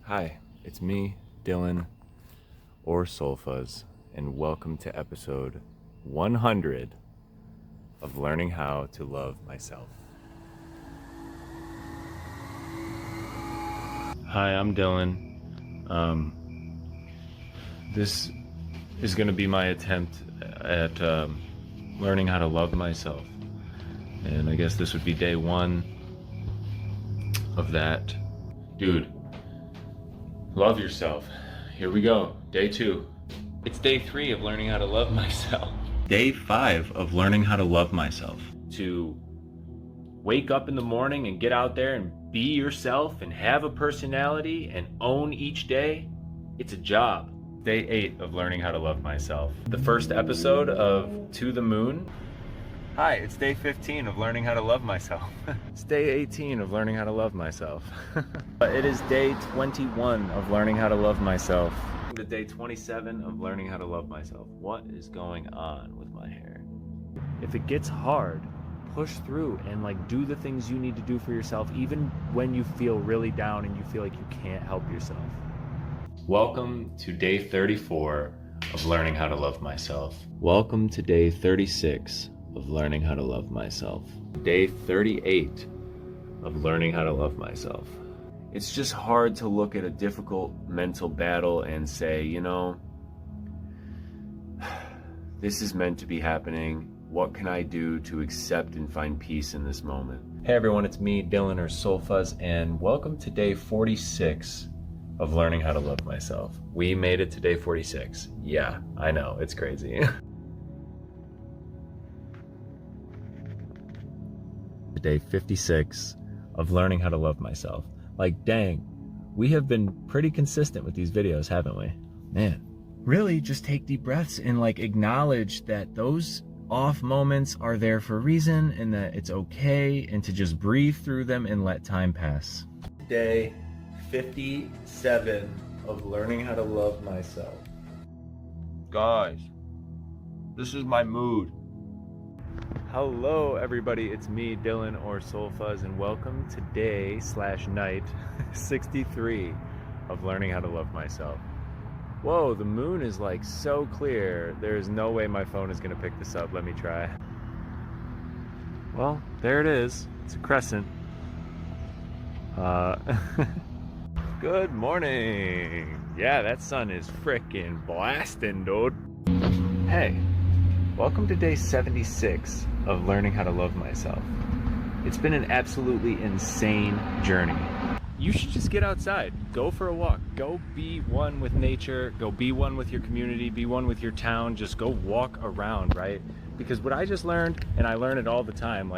Hi, it's me, Dylan, or Soulfuzz, and welcome to episode 100 of Learning How to Love Myself. Hi, I'm Dylan. This is going to be my attempt at learning how to love myself. And I guess this would be day one of that. Dude, love yourself. Here we go. Day 2. It's day 3 of learning how to love myself. Day 5 of learning how to love myself. To wake up in the morning and get out there and be yourself and have a personality and own each day, it's a job. Day 8 of learning how to love myself. The first episode of To the Moon. Hi, it's day 15 of learning how to love myself. It's day 18 of learning how to love myself. It is day 21 of learning how to love myself. The day 27 of learning how to love myself. What is going on with my hair? If it gets hard, push through and do the things you need to do for yourself, even when you feel really down and you feel like you can't help yourself. Welcome to day 34 of learning how to love myself. Welcome to day 36 of learning how to love myself. Day 38 of learning how to love myself. It's just hard to look at a difficult mental battle and say, this is meant to be happening. What can I do to accept and find peace in this moment? Hey everyone, it's me, Dylan or Soulfuzz, and welcome to day 46 of learning how to love myself. We made it to day 46. Yeah, I know, it's crazy. Day 56 of learning how to love myself. Dang, we have been pretty consistent with these videos, haven't we? Man, really just take deep breaths and acknowledge that those off moments are there for a reason and that it's okay, and to just breathe through them and let time pass. Day 57 of learning how to love myself. Guys, this is my mood. Hello everybody, it's me, Dylan or Soulfuzz, and welcome to day/night 63 of learning how to love myself. Whoa, the moon is so clear. There's no way my phone is gonna pick this up. Let me try. Well, there it is. It's a crescent. Good morning. Yeah, that sun is frickin' blasting, dude. Hey, welcome to day 76 of learning how to love myself. It's been an absolutely insane journey. You should just get outside, go for a walk, go be one with nature, go be one with your community, be one with your town, just go walk around, right? Because what I just learned, and I learn it all the time,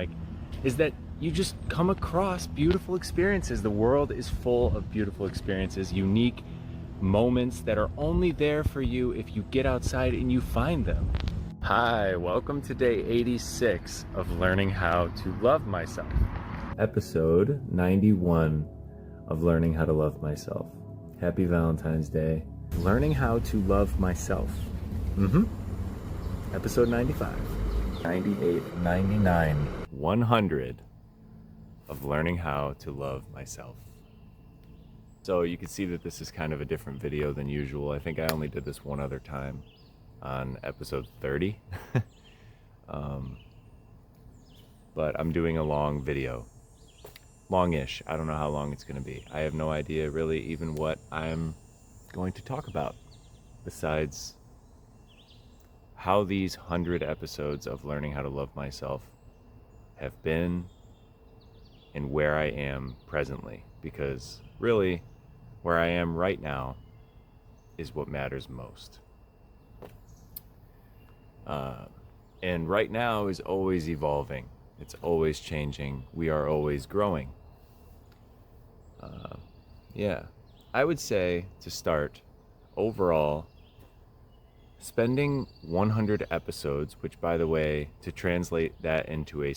is that you just come across beautiful experiences. The world is full of beautiful experiences, unique moments that are only there for you if you get outside and you find them. Hi, welcome to day 86 of learning how to love myself. Episode 91 of learning how to love myself. Happy Valentine's Day. Learning how to love myself. Episode 95, 98, 99, 100 of learning how to love myself. So you can see that this is kind of a different video than usual. I think I only did this one other time on episode 30. But I'm doing a long video. Longish. I don't know how long it's going to be. I have no idea really even what I'm going to talk about besides how these 100 episodes of learning how to love myself have been and where I am presently, because really where I am right now is what matters most. And right now is always evolving. It's always changing. We are always growing. Yeah, I would say to start, overall, spending 100 episodes, which by the way, to translate that into a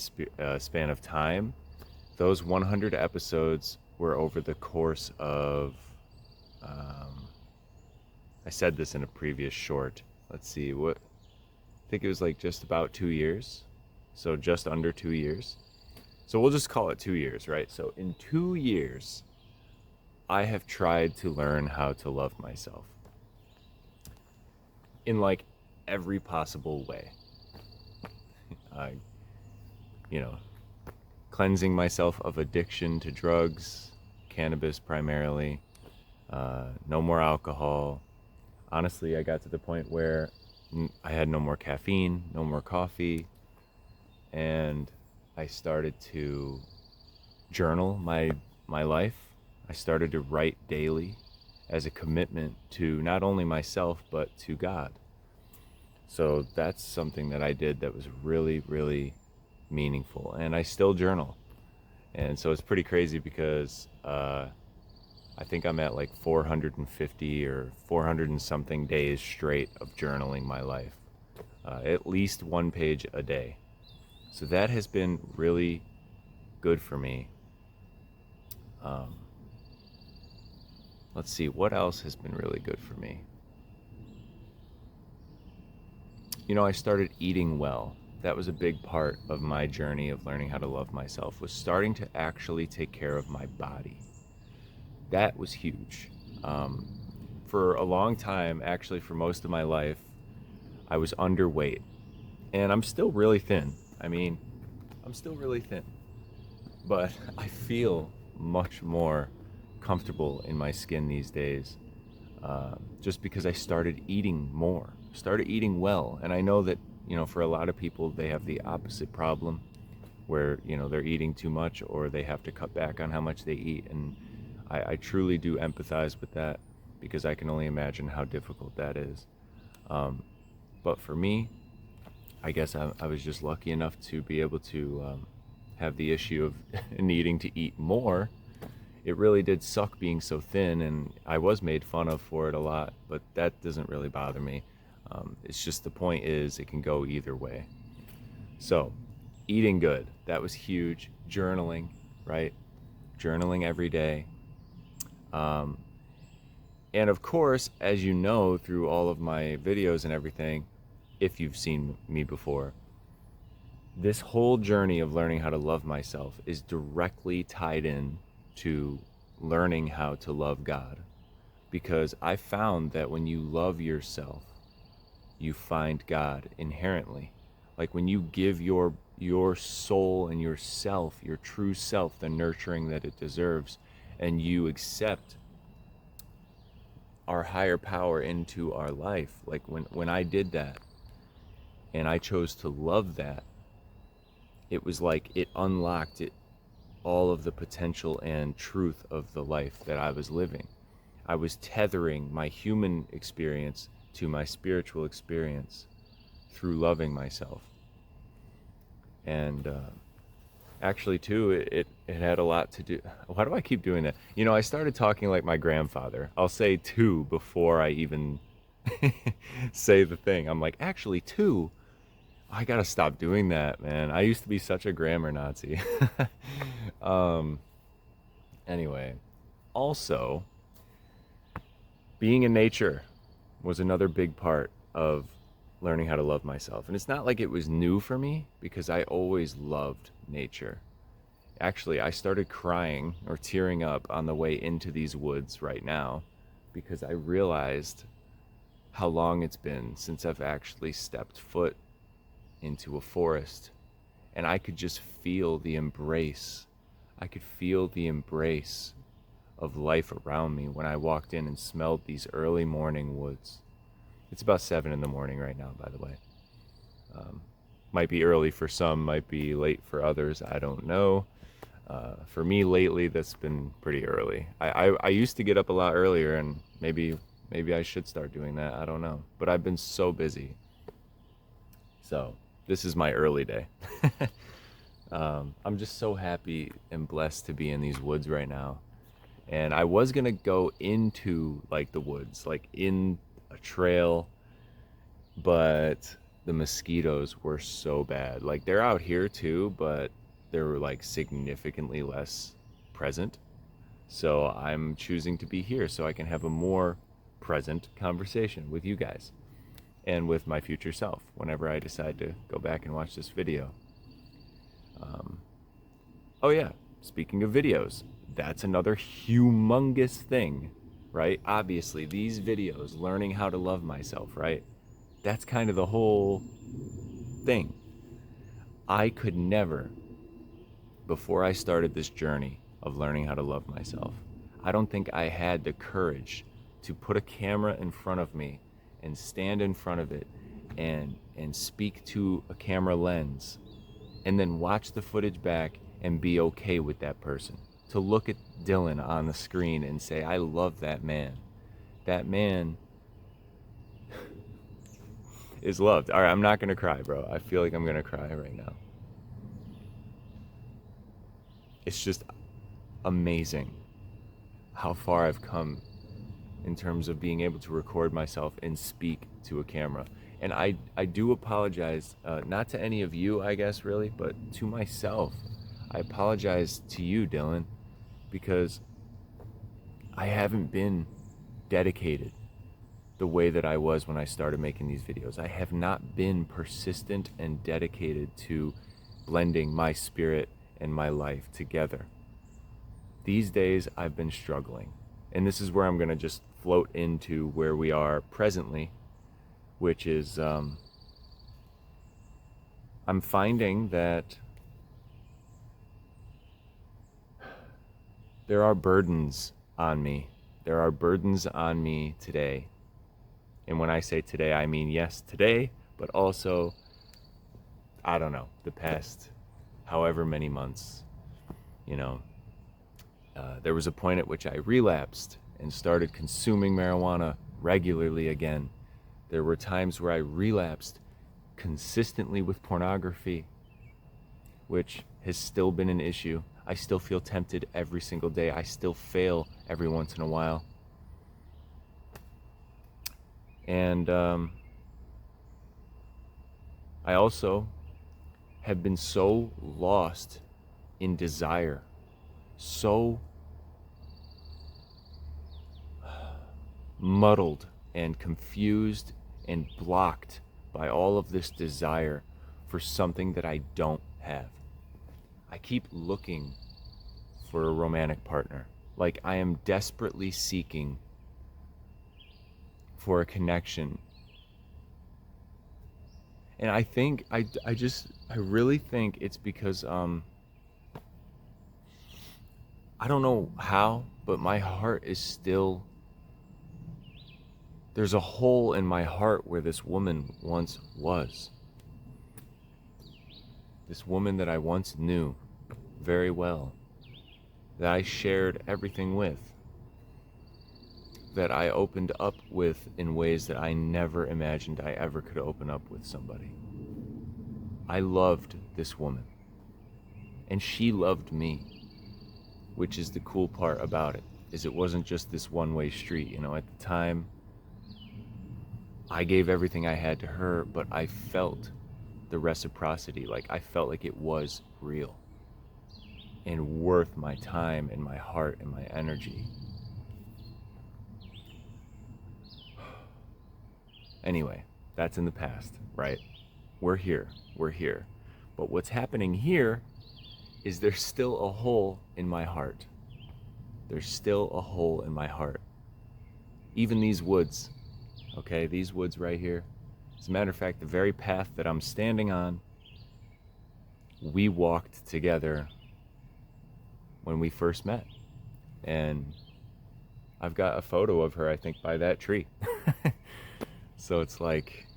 span of time, those 100 episodes were over the course of, I said this in a previous short, let's see, I think it was just about 2 years. So just under 2 years. So we'll just call it 2 years, right? So in 2 years, I have tried to learn how to love myself in like every possible way. I, you know, cleansing myself of addiction to drugs, cannabis primarily, no more alcohol. Honestly, I got to the point where I had no more caffeine, no more coffee, and I started to journal my life. I started to write daily as a commitment to not only myself but to God. So that's something that I did that was really, really meaningful, and I still journal. And so it's pretty crazy because I think I'm at like 450 or 400 and something days straight of journaling my life, at least 1 page a day. So that has been really good for me. Um, let's see, what else has been really good for me? I started eating well. That was a big part of my journey of learning how to love myself, was starting to actually take care of my body. That was huge. Um, for a long time, actually for most of my life, I was underweight. And I'm still really thin. I'm still really thin. But I feel much more comfortable in my skin these days, just because I started eating more, started eating well. And I know that, for a lot of people, they have the opposite problem where, they're eating too much or they have to cut back on how much they eat. And I truly do empathize with that because I can only imagine how difficult that is. But for me, I guess I was just lucky enough to be able to have the issue of needing to eat more. It really did suck being so thin, and I was made fun of for it a lot, but that doesn't really bother me. It's just the point is it can go either way. So, eating good, that was huge. Journaling, right? Journaling every day. Um, and of course, as you know through all of my videos and everything, if you've seen me before, this whole journey of learning how to love myself is directly tied in to learning how to love God. Because I found that when you love yourself, you find God inherently. Like when you give your soul and yourself, your true self, the nurturing that it deserves, and you accept our higher power into our life. Like when I did that and I chose to love that, it was like it unlocked all of the potential and truth of the life that I was living. I was tethering my human experience to my spiritual experience through loving myself. And actually, too, it had a lot to do. Why do I keep doing that? I started talking like my grandfather. I'll say two before I even say the thing. I'm like, actually, two. I gotta stop doing that, man. I used to be such a grammar Nazi. um, anyway, also, being in nature was another big part of learning how to love myself. And it's not like it was new for me because I always loved nature. Actually, I started crying or tearing up on the way into these woods right now because I realized how long it's been since I've actually stepped foot into a forest, and I could just feel the embrace. I could feel the embrace of life around me when I walked in and smelled these early morning woods. It's about 7 in the morning right now, by the way. Might be early for some, might be late for others, I don't know. For me lately, that's been pretty early. I used to get up a lot earlier, and maybe I should start doing that, I don't know. But I've been so busy. So this is my early day. I'm just so happy and blessed to be in these woods right now. And I was gonna go into like the woods, like in a trail, but the mosquitoes were so bad. Like they're out here too, but they're like significantly less present. So I'm choosing to be here so I can have a more present conversation with you guys and with my future self whenever I decide to go back and watch this video. Oh yeah, speaking of videos, that's another humongous thing, right? Obviously, these videos, learning how to love myself, right? That's kind of the whole thing. I could never, before I started this journey of learning how to love myself, I don't think I had the courage to put a camera in front of me and stand in front of it and speak to a camera lens and then watch the footage back and be okay with that person. To look at Dylan on the screen and say, I love that man. That man is loved. All right, I'm not going to cry, bro. I feel like I'm going to cry right now. It's just amazing how far I've come in terms of being able to record myself and speak to a camera. And I do apologize, not to any of you, I guess, really, but to myself. I apologize to you, Dylan, because I haven't been dedicated the way that I was when I started making these videos. I have not been persistent and dedicated to blending my spirit and my life together. These days, I've been struggling. And this is where I'm going to just float into where we are presently, which is I'm finding that there are burdens on me. There are burdens on me today. And when I say today, I mean, yes, today, but also, I don't know, the past however many months, you know. There was a point at which I relapsed and started consuming marijuana regularly again. There were times where I relapsed consistently with pornography, which has still been an issue. I still feel tempted every single day. I still fail every once in a while. And I also have been so lost in desire, so muddled and confused and blocked by all of this desire for something that I don't have. I keep looking for a romantic partner. Like I am desperately seeking for a connection. And I think, I really think it's because, I don't know how, but my heart is still, there's a hole in my heart where this woman once was. This woman that I once knew very well, that I shared everything with, that I opened up with in ways that I never imagined I ever could open up with somebody. I loved this woman, and she loved me, which is the cool part about it, is it wasn't just this one-way street. You know, at the time, I gave everything I had to her, but I felt the reciprocity. Like I felt like it was real and worth my time and my heart and my energy. Anyway, that's in the past, right? We're here. But what's happening here is there's still a hole in my heart. There's still a hole in my heart. Even these woods, okay? These woods right here. As a matter of fact, the very path that I'm standing on, we walked together when we first met. And I've got a photo of her, I think, by that tree. So it's like,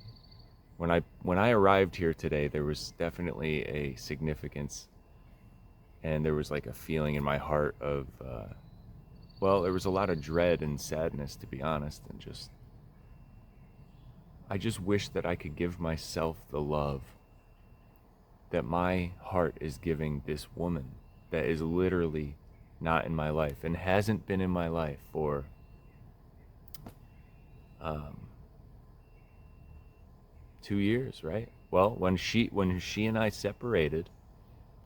when I arrived here today, there was definitely a significance, and there was like a feeling in my heart of, well, there was a lot of dread and sadness, to be honest, and I just wish that I could give myself the love that my heart is giving this woman that is literally not in my life and hasn't been in my life for 2 years, right? Well, when she and I separated,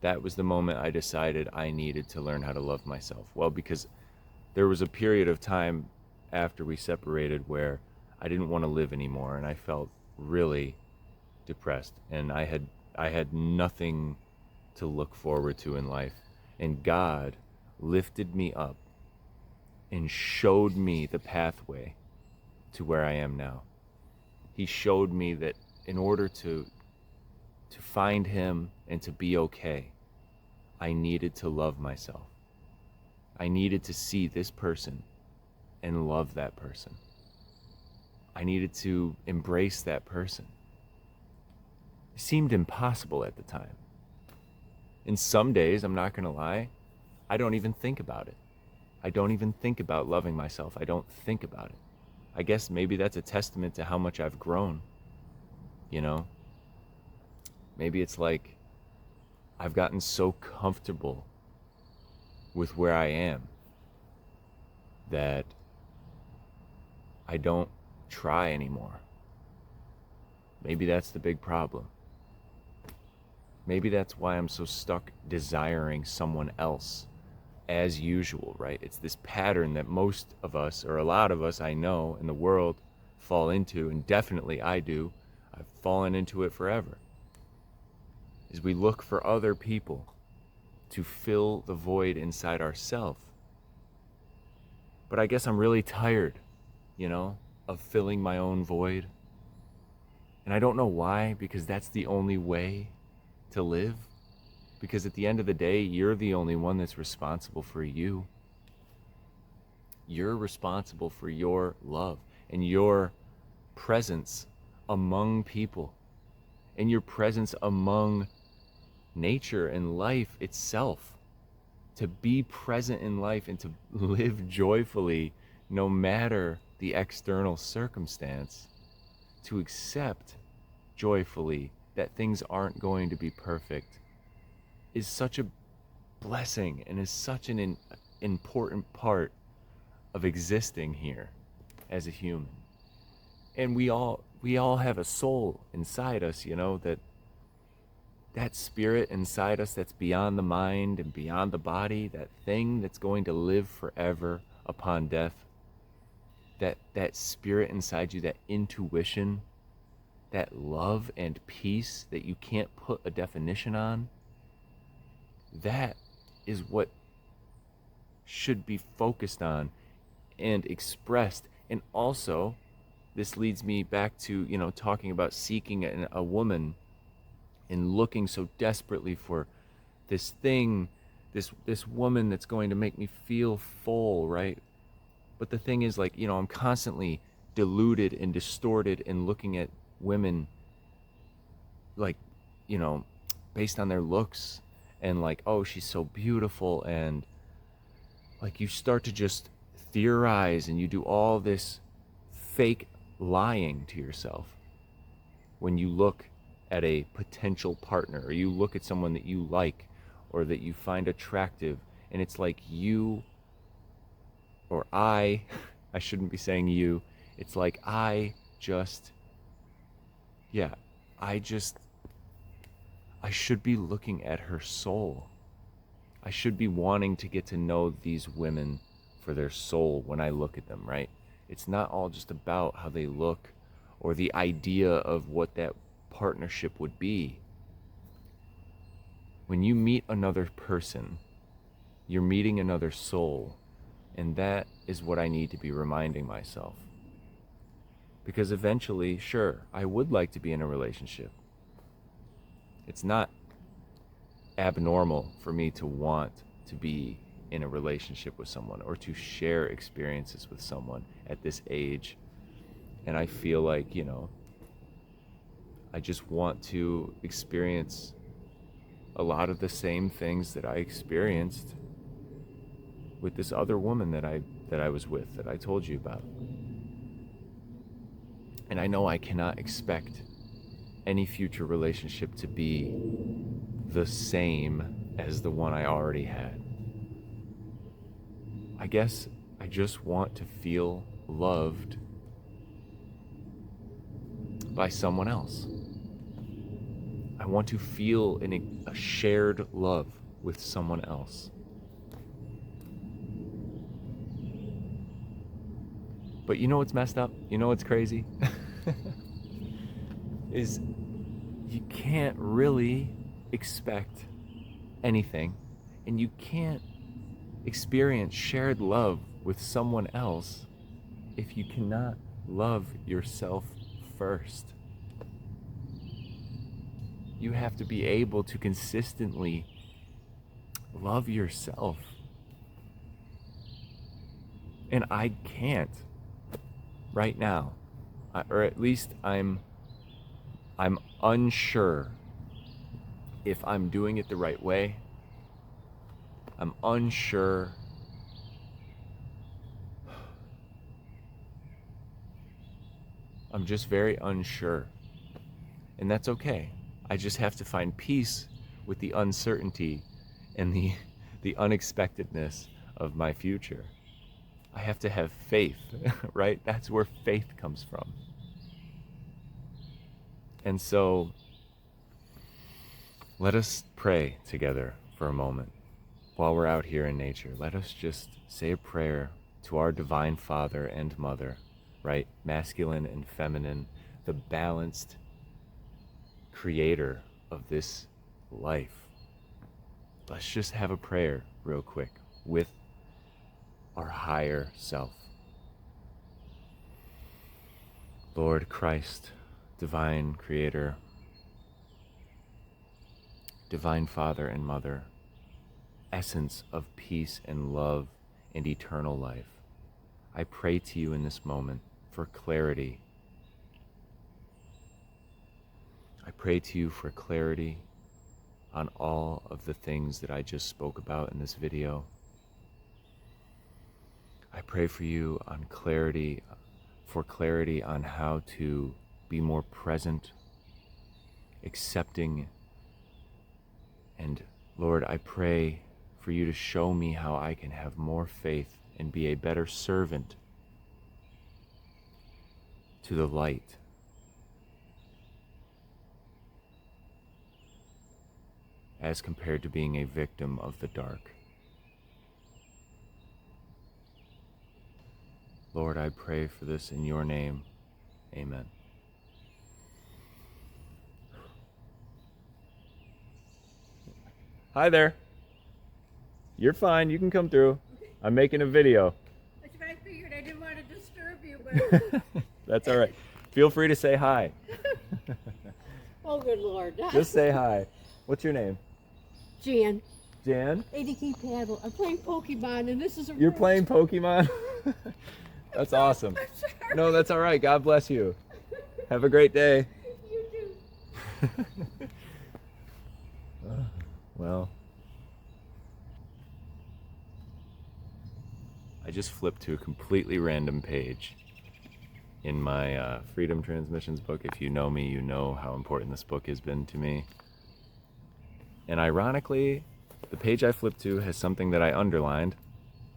that was the moment I decided I needed to learn how to love myself. Well, because there was a period of time after we separated where I didn't want to live anymore, and I felt really depressed, and I had nothing to look forward to in life. And God lifted me up and showed me the pathway to where I am now. He showed me that in order to find him and to be okay, I needed to love myself. I needed to see this person and love that person. I needed to embrace that person. It seemed impossible at the time. And some days, I'm not gonna lie, I don't even think about it. I don't even think about loving myself. I don't think about it. I guess maybe that's a testament to how much I've grown, you know? Maybe it's like I've gotten so comfortable with where I am that I don't try anymore. Maybe that's the big problem. Maybe that's why I'm so stuck desiring someone else as usual, right? It's this pattern that most of us, or a lot of us I know in the world, fall into, and definitely I do. I've fallen into it forever. Is we look for other people to fill the void inside ourselves. But I guess I'm really tired, of filling my own void. And I don't know why, because that's the only way to live. Because at the end of the day, you're the only one that's responsible for you. You're responsible for your love and your presence among people and your presence among nature and life itself. To be present in life and to live joyfully no matter the external circumstance. To accept joyfully that things aren't going to be perfect is such a blessing and is such an important part of existing here as a human. And we all have a soul inside us, that spirit inside us that's beyond the mind and beyond the body, that thing that's going to live forever upon death, that spirit inside you, that intuition, that love and peace that you can't put a definition on, that is what should be focused on and expressed. And also, this leads me back to, talking about seeking a woman and looking so desperately for this thing, this woman that's going to make me feel full, right? But the thing is, I'm constantly deluded and distorted and looking at women based on their looks and oh, she's so beautiful, and you start to just theorize and you do all this fake lying to yourself when you look at a potential partner, or you look at someone that you like or that you find attractive, and it's like you or I shouldn't be saying you, it's like I should be looking at her soul. I should be wanting to get to know these women for their soul when I look at them, right? It's not all just about how they look or the idea of what that partnership would be. When you meet another person, you're meeting another soul, and that is what I need to be reminding myself. Because eventually, sure, I would like to be in a relationship. It's not abnormal for me to want to be in a relationship with someone or to share experiences with someone at this age. And I feel like, I just want to experience a lot of the same things that I experienced with this other woman that I was with, that I told you about. And I know I cannot expect any future relationship to be the same as the one I already had. I guess I just want to feel loved by someone else. I want to feel a shared love with someone else. But you know what's messed up? You know what's crazy? Is you can't really expect anything, and you can't experience shared love with someone else if you cannot love yourself first? You have to be able to consistently love yourself. And I can't right now. Or at least I'm unsure if I'm doing it the right way. I'm unsure. I'm just very unsure. And that's okay. I just have to find peace with the uncertainty and the unexpectedness of my future. I have to have faith, right? That's where faith comes from. And so, let us pray together for a moment while we're out here in nature. Let us just say a prayer to our Divine Father and Mother, right? Masculine and feminine, the balanced creator of this life. Let's just have a prayer real quick with our higher self. Lord Christ, Divine Creator, Divine Father and Mother, essence of peace and love and eternal life, I pray to you in this moment for clarity. I pray to you for clarity on all of the things that I just spoke about in this video. I pray for you on clarity, for clarity on how to be more present, accepting, and Lord, I pray for you to show me how I can have more faith and be a better servant to the light. As compared to being a victim of the dark. Lord, I pray for this in your name. Amen. Hi there. You're fine. You can come through. I'm making a video. That's what I figured. I didn't want to disturb you, but... That's all right. Feel free to say hi. Oh, good Lord. Just say hi. What's your name? Jan. Jan? ADK paddle. I'm playing Pokemon, and this is a... You're playing Pokemon? That's awesome. I'm sorry. No, that's all right. God bless you. Have a great day. You too. Well, I just flipped to a completely random page in my Freedom Transmissions book. If you know me, you know how important this book has been to me. And ironically, the page I flipped to has something that I underlined,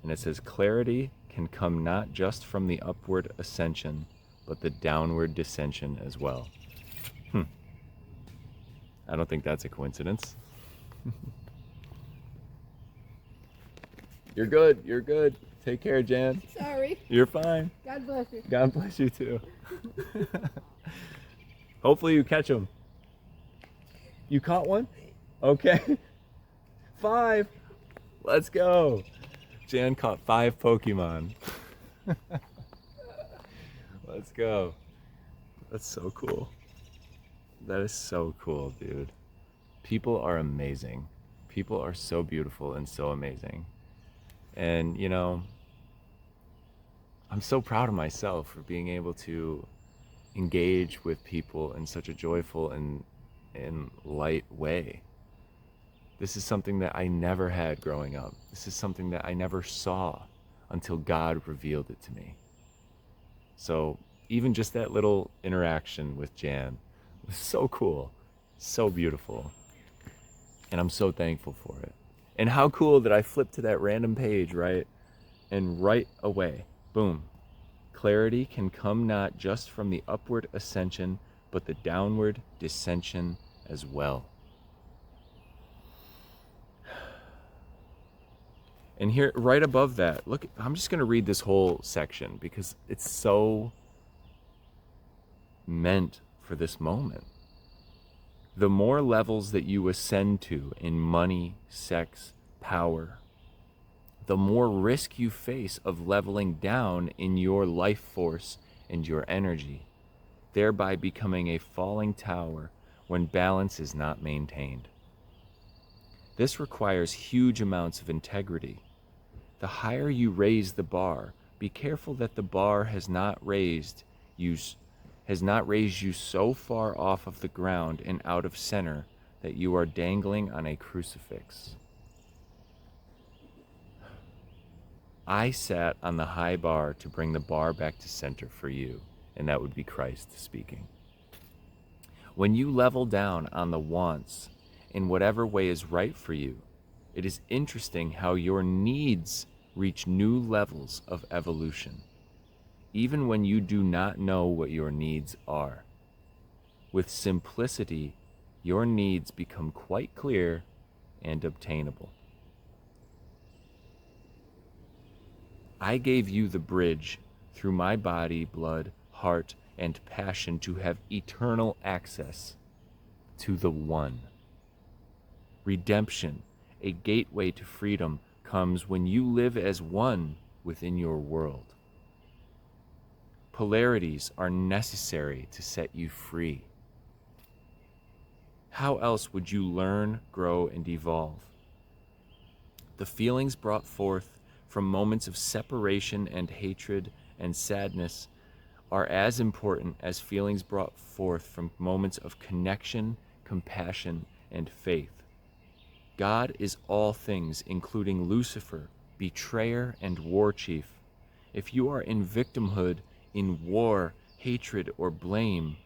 and it says, clarity can come not just from the upward ascension, but the downward descension as well. I don't think that's a coincidence. You're good. You're good. Take care, Jan. Sorry. You're fine. God bless you. God bless you too. Hopefully you catch them. You caught one? Okay. 5. Let's go. Jan caught 5 Pokemon. Let's go. That's so cool. That is so cool, dude. People are amazing. People are so beautiful and so amazing. And, you know, I'm so proud of myself for being able to engage with people in such a joyful and light way. This is something that I never had growing up. This is something that I never saw until God revealed it to me. So even just that little interaction with Jan was so cool, so beautiful. And I'm so thankful for it. And how cool that I flipped to that random page, right? And right away, boom. Clarity can come not just from the upward ascension, but the downward descension as well. And here, right above that, look, I'm just going to read this whole section because it's so meant for this moment. The more levels that you ascend to in money, sex, power, the more risk you face of leveling down in your life force and your energy, thereby becoming a falling tower when balance is not maintained. This requires huge amounts of integrity. The higher you raise the bar, be careful that the bar has not raised you so far off of the ground and out of center that you are dangling on a crucifix. I sat on the high bar to bring the bar back to center for you, and that would be Christ speaking. When you level down on the wants in whatever way is right for you, it is interesting how your needs reach new levels of evolution, even when you do not know what your needs are. With simplicity, your needs become quite clear and obtainable. I gave you the bridge through my body, blood, heart, and passion to have eternal access to the One. Redemption, a gateway to freedom, comes when you live as one within your world. Polarities are necessary to set you free. How else would you learn, grow, and evolve? The feelings brought forth from moments of separation and hatred and sadness are as important as feelings brought forth from moments of connection, compassion, and faith. God is all things, including Lucifer, betrayer, and war chief. If you are in victimhood, in war, hatred, or blame,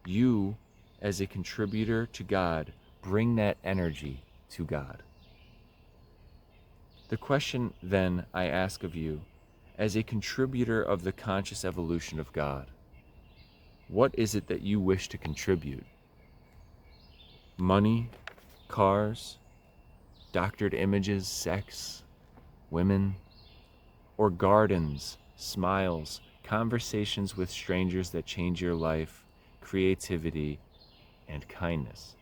you, as a contributor to God, bring that energy to God. The question then I ask of you, as a contributor of the conscious evolution of God, what is it that you wish to contribute? Money, cars, doctored images, sex, women, or gardens, smiles, conversations with strangers that change your life, creativity, and kindness?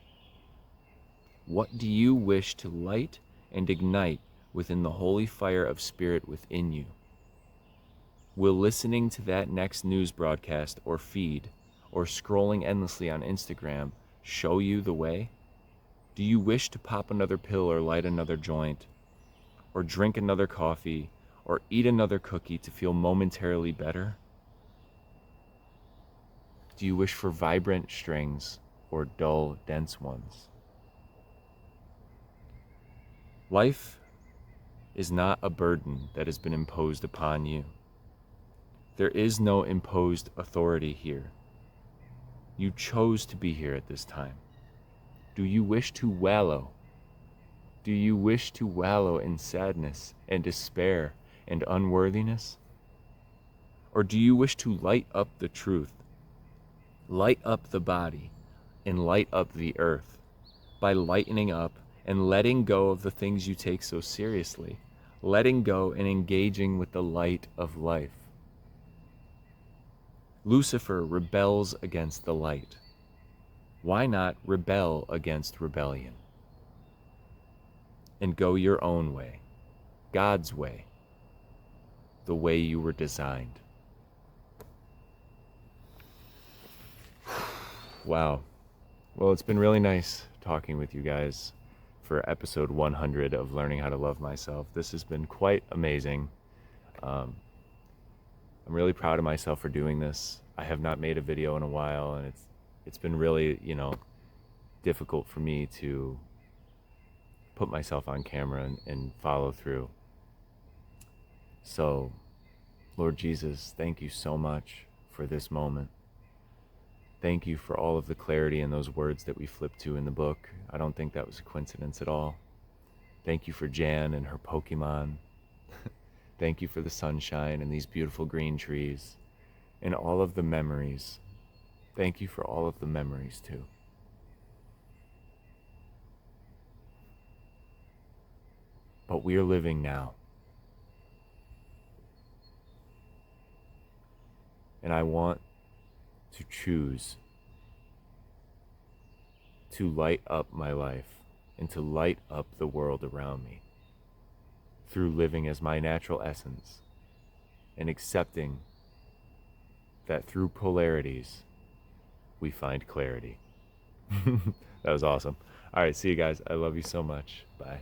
What do you wish to light and ignite within the holy fire of spirit within you? Will listening to that next news broadcast or feed, or scrolling endlessly on Instagram, show you the way? Do you wish to pop another pill or light another joint, or drink another coffee, or eat another cookie to feel momentarily better? Do you wish for vibrant strings or dull, dense ones? Life is not a burden that has been imposed upon you. There is no imposed authority here. You chose to be here at this time. Do you wish to wallow? Do you wish to wallow in sadness and despair and unworthiness? Or do you wish to light up the truth, light up the body, and light up the earth by lightening up and letting go of the things you take so seriously, letting go and engaging with the light of life? Lucifer rebels against the light. Why not rebel against rebellion and go your own way, God's way, the way you were designed? Wow. Well, it's been really nice talking with you guys for episode 100 of Learning How to Love Myself. This has been quite amazing. I'm really proud of myself for doing this. I have not made a video in a while, and it's been really, difficult for me to put myself on camera and follow through. So, Lord Jesus, thank you so much for this moment. Thank you for all of the clarity in those words that we flipped to in the book. I don't think that was a coincidence at all. Thank you for Jan and her Pokemon. Thank you for the sunshine and these beautiful green trees and all of the memories. Thank you for all of the memories too. But we are living now. And I want to choose to light up my life and to light up the world around me through living as my natural essence and accepting that through polarities we find clarity. That was awesome. All right, see you guys. I love you so much. Bye.